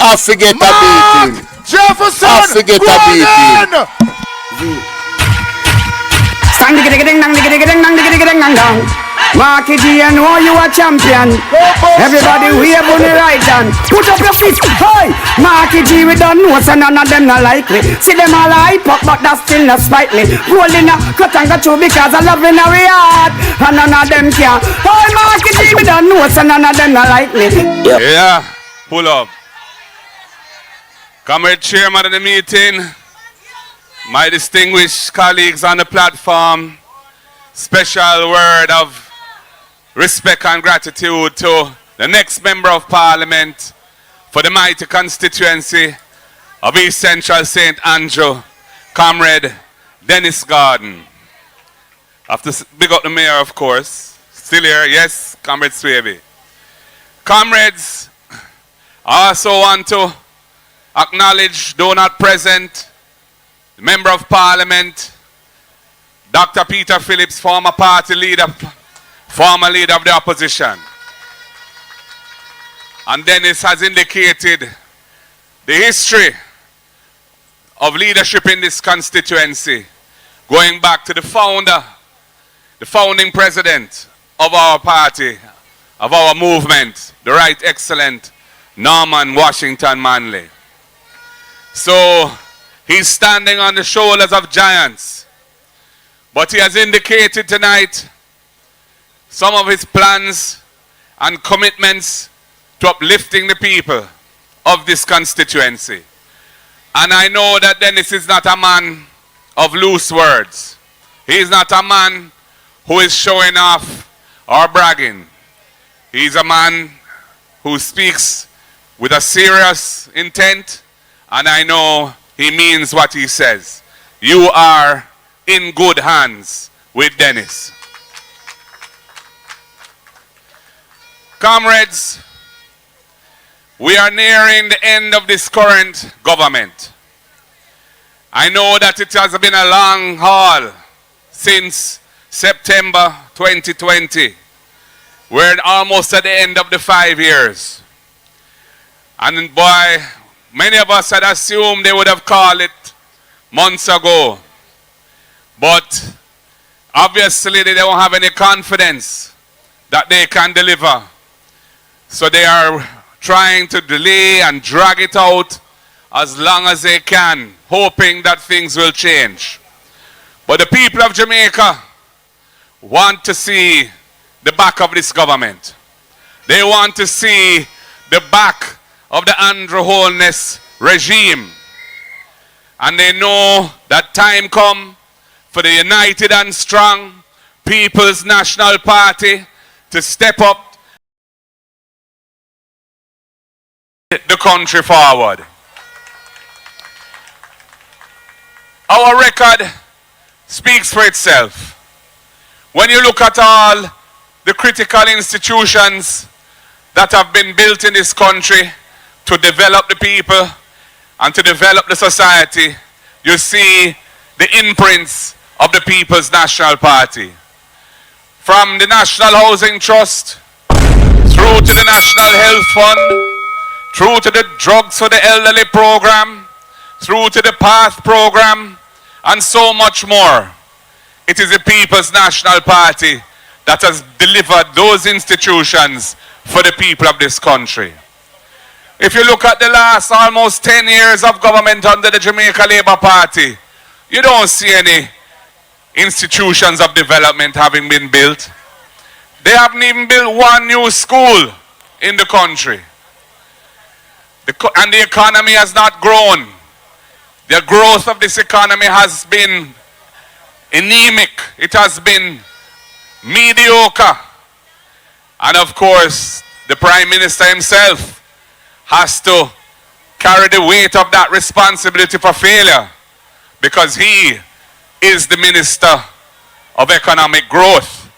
I forget a beating. Jefferson, I forget a beating. Sang digga digga ding dang digga digga ding dang digga digga ding dang dang. Marky G, I know you a champion. Everybody wave on the right hand. Put up your fist, hey! Marky G, we don't know, so none of them not likely. See them all hype up, but that's still not spite me. Rolling a cut and cut through because I love in our heart. And none of them can. Hey, Marky G, we don't know, so none of them not likely. Yeah, pull up. Comrade Chairman of the meeting, my distinguished colleagues on the platform, special word of respect and gratitude to the next Member of Parliament for the mighty constituency of East Central St. Andrew, Comrade Dennis Garden. I have to big up the Mayor, of course. Still here, yes, Comrade Swaby. Comrades, I also want to acknowledge, though not present, the Member of Parliament, Dr. Peter Phillips, former party leader, former leader of the opposition. And Dennis has indicated the history of leadership in this constituency, going back to the founder, the founding president of our party, of our movement, the Right Excellent Norman Washington Manley. So he's standing on the shoulders of giants. But he has indicated tonight some of his plans and commitments to uplifting the people of this constituency. And I know that Dennis is not a man of loose words. He is not a man who is showing off or bragging. He's a man who speaks with a serious intent, and I know he means what he says. You are in good hands with Dennis. Comrades, we are nearing the end of this current government. I know that it has been a long haul since September 2020. We're almost at the end of the 5 years. And boy, many of us had assumed they would have called it months ago. But obviously they don't have any confidence that they can deliver. So they are trying to delay and drag it out as long as they can, hoping that things will change. But the people of Jamaica want to see the back of this government. They want to see the back of the Andrew Holness regime. And they know that time come for the united and strong People's National Party to step up the country forward. Our record speaks for itself. When you look at all the critical institutions that have been built in this country to develop the people and to develop the society, you see the imprints of the People's National Party. From the National Housing Trust, through to the National Health Fund, through to the Drugs for the Elderly program, through to the PATH program, and so much more. It is the People's National Party that has delivered those institutions for the people of this country. If you look at the last almost 10 years of government under the Jamaica Labour Party, you don't see any institutions of development having been built. They haven't even built one new school in the country. And the economy has not grown. The growth of this economy has been anemic. It has been mediocre. And of course, the Prime Minister himself has to carry the weight of that responsibility for failure, because he is the Minister of Economic Growth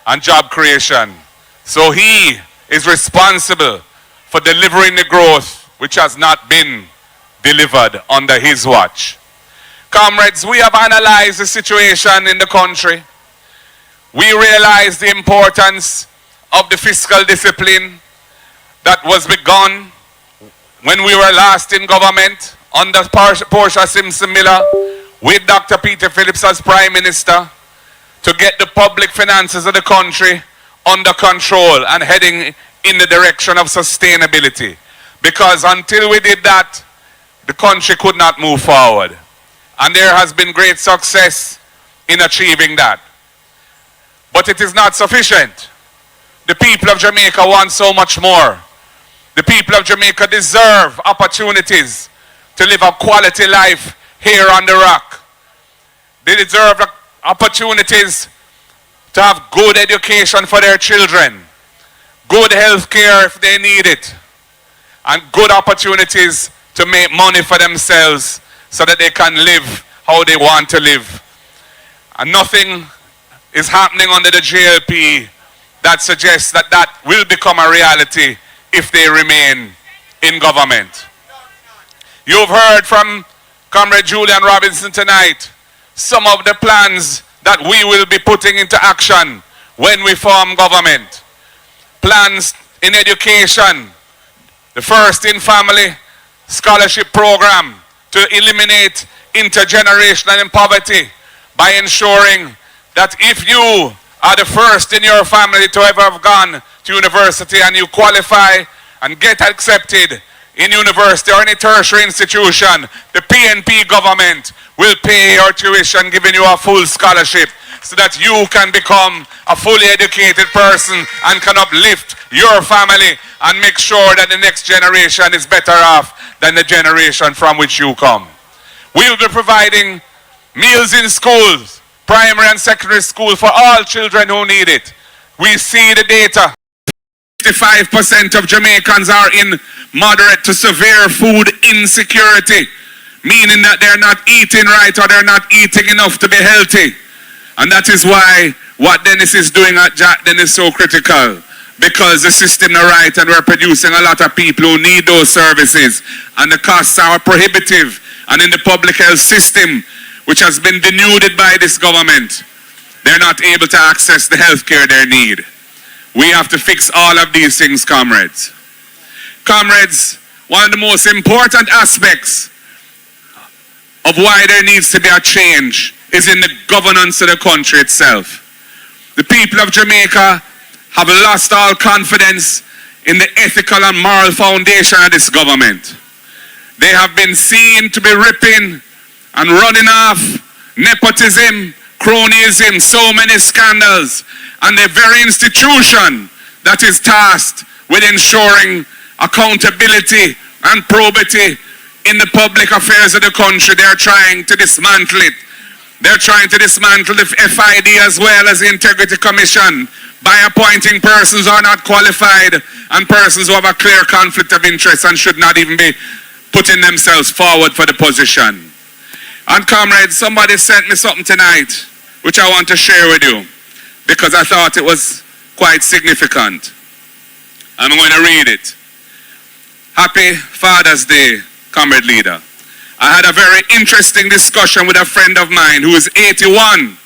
and Job Creation. So he is responsible for delivering the growth which has not been delivered under his watch. Comrades, we have analyzed the situation in the country. We realize the importance of the fiscal discipline that was begun when we were last in government under Portia Simpson Miller with Dr. Peter Phillips as Prime Minister to get the public finances of the country under control and heading in the direction of sustainability. Because until we did that, the country could not move forward. And there has been great success in achieving that. But it is not sufficient. The people of Jamaica want so much more. The people of Jamaica deserve opportunities to live a quality life here on the rock. They deserve opportunities to have good education for their children, good health care if they need it, and good opportunities to make money for themselves so that they can live how they want to live. And nothing is happening under the JLP that suggests that that will become a reality if they remain in government. You've heard from Comrade Julian Robinson tonight some of the plans that we will be putting into action when we form government. Plans in education, the First in Family Scholarship Program to eliminate intergenerational poverty by ensuring that if you are the first in your family to ever have gone to university and you qualify and get accepted in university or any tertiary institution, the PNP government will pay your tuition, giving you a full scholarship so that you can become a fully educated person and can uplift your family and make sure that the next generation is better off than the generation from which you come. We will be providing meals in schools, primary and secondary school, for all children who need it. We see the data. 55% of Jamaicans are in moderate to severe food insecurity, meaning that they're not eating right or they're not eating enough to be healthy. And that is why what Dennis is doing at Jack Den is so critical, because the system is right and we're producing a lot of people who need those services and the costs are prohibitive. And in the public health system, which has been denuded by this government, they're not able to access the health care they need. We have to fix all of these things, comrades. Comrades, one of the most important aspects of why there needs to be a change is in the governance of the country itself. The people of Jamaica have lost all confidence in the ethical and moral foundation of this government. They have been seen to be ripping and running off nepotism, cronyism, so many scandals, and the very institution that is tasked with ensuring accountability and probity in the public affairs of the country, they're trying to dismantle it. They're trying to dismantle the FID as well as the Integrity Commission by appointing persons who are not qualified and persons who have a clear conflict of interest and should not even be putting themselves forward for the position. And comrades, somebody sent me something tonight which I want to share with you because I thought it was quite significant. I'm going to read it. Happy Father's Day, comrade leader. I had a very interesting discussion with a friend of mine who is 81.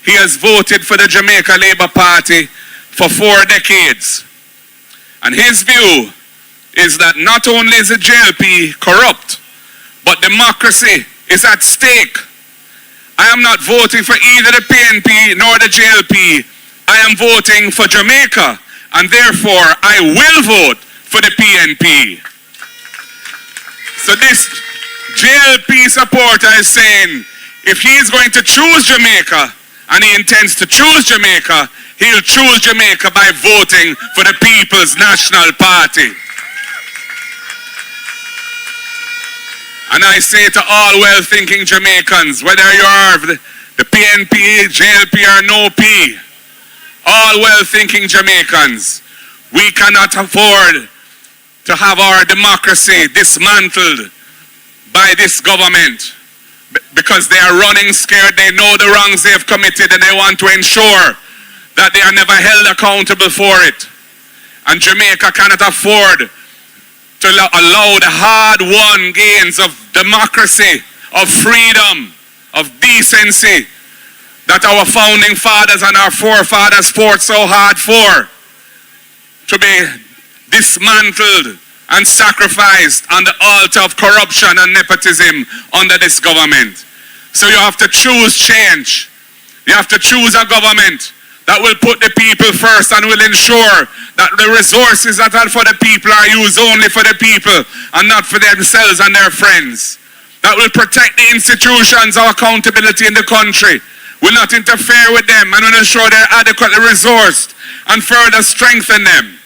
He has voted for the Jamaica Labour Party for 4 decades. And his view is that not only is the JLP corrupt, but democracy is at stake. I am not voting for either the PNP nor the JLP. I am voting for Jamaica, and therefore I will vote for the PNP. So this JLP supporter is saying if he is going to choose Jamaica, and he intends to choose Jamaica, he'll choose Jamaica by voting for the People's National Party. And I say to all well-thinking Jamaicans, whether you are the PNP, JLP or no P, all well-thinking Jamaicans, we cannot afford to have our democracy dismantled by this government because they are running scared. They know the wrongs they have committed and they want to ensure that they are never held accountable for it. And Jamaica cannot afford to allow the hard-won gains of democracy, of freedom, of decency that our founding fathers and our forefathers fought so hard for to be dismantled and sacrificed on the altar of corruption and nepotism under this government. So you have to choose change. You have to choose a government that will put the people first and will ensure that the resources that are for the people are used only for the people and not for themselves and their friends. That will protect the institutions of accountability in the country, will not interfere with them, and will ensure they're adequately resourced and further strengthen them.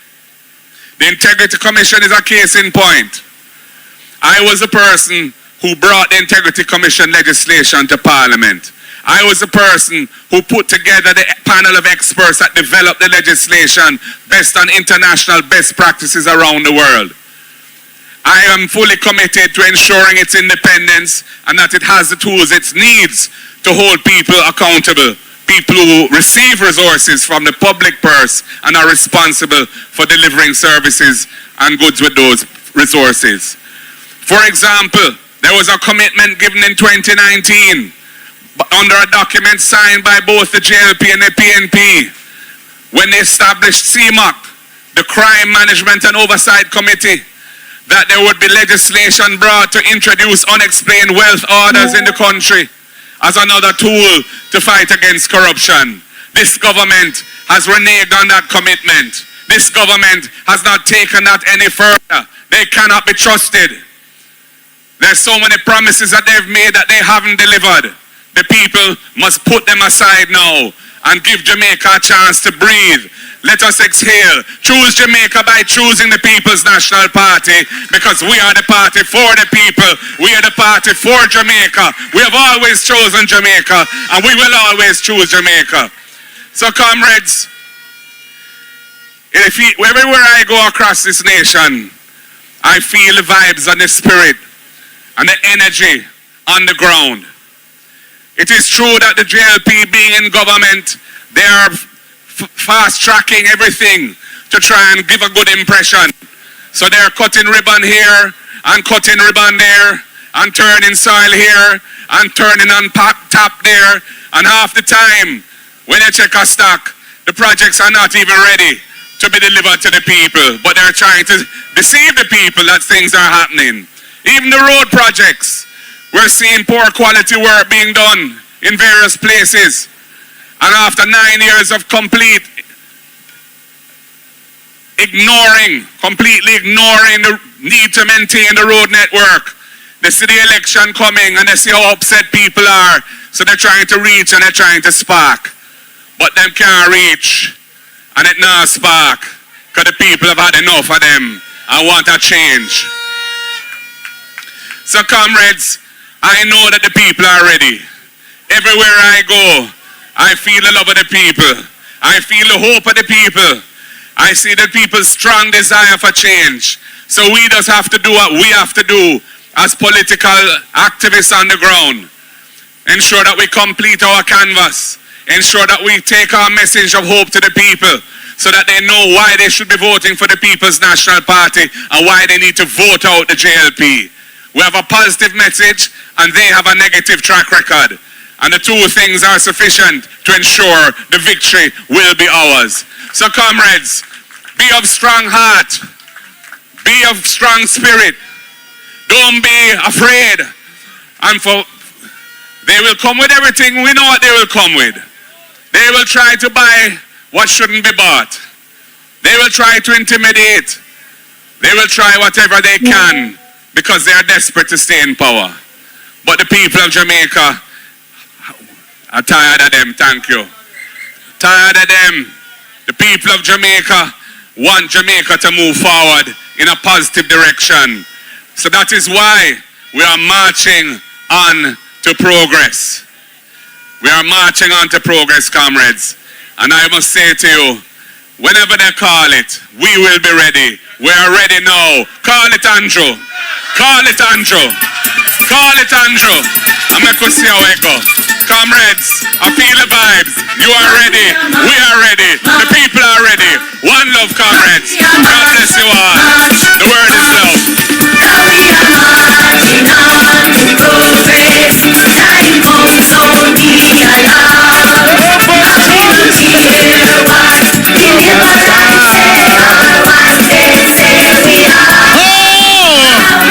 The Integrity Commission is a case in point. I was the person who brought the Integrity Commission legislation to Parliament. I was the person who put together the panel of experts that developed the legislation based on international best practices around the world. I am fully committed to ensuring its independence and that it has the tools it needs to hold people accountable, people who receive resources from the public purse and are responsible for delivering services and goods with those resources. For example, there was a commitment given in 2019 under a document signed by both the JLP and the PNP when they established CMOC, the Crime Management and Oversight Committee, that there would be legislation brought to introduce unexplained wealth orders in the country as another tool to fight against corruption. This government has reneged on that commitment. This government has not taken that any further. They cannot be trusted. There's so many promises that they've made that they haven't delivered. The people must put them aside now and give Jamaica a chance to breathe. Let us exhale. Choose Jamaica by choosing the People's National Party, because we are the party for the people. We are the party for Jamaica. We have always chosen Jamaica, and we will always choose Jamaica. So comrades, everywhere I go across this nation, I feel the vibes and the spirit and the energy on the ground. It is true that the JLP being in government, they are fast-tracking everything to try and give a good impression. So they're cutting ribbon here and cutting ribbon there and turning soil here and turning on tap there. And half the time, when you check a stock, the projects are not even ready to be delivered to the people. But they're trying to deceive the people that things are happening. Even the road projects, we're seeing poor quality work being done in various places. And after 9 years of completely ignoring the need to maintain the road network, they see the election coming and they see how upset people are. So they're trying to reach and they're trying to spark. But them can't reach and it not spark, because the people have had enough of them and want a change. So comrades, I know that the people are ready. Everywhere I go, I feel the love of the people. I feel the hope of the people. I see the people's strong desire for change. So we just have to do what we have to do as political activists on the ground. Ensure that we complete our canvas. Ensure that we take our message of hope to the people so that they know why they should be voting for the People's National Party and why they need to vote out the JLP. We have a positive message and they have a negative track record. And the two things are sufficient to ensure the victory will be ours. So comrades, be of strong heart. Be of strong spirit. Don't be afraid. And they will come with everything. We know what they will come with. They will try to buy what shouldn't be bought. They will try to intimidate. They will try whatever they can, because they are desperate to stay in power. But the people of Jamaica are tired of them, thank you. Tired of them. The people of Jamaica want Jamaica to move forward in a positive direction. So that is why we are marching on to progress. We are marching on to progress, comrades. And I must say to you, whenever they call it, we will be ready. We are ready now. Call it, Andrew. Call it, Andrew. Call it, Andrew. I'm going to see how it goes. Comrades, I feel the vibes. You are ready. We are ready. The people are ready. One love, comrades. God bless you all. The word is love.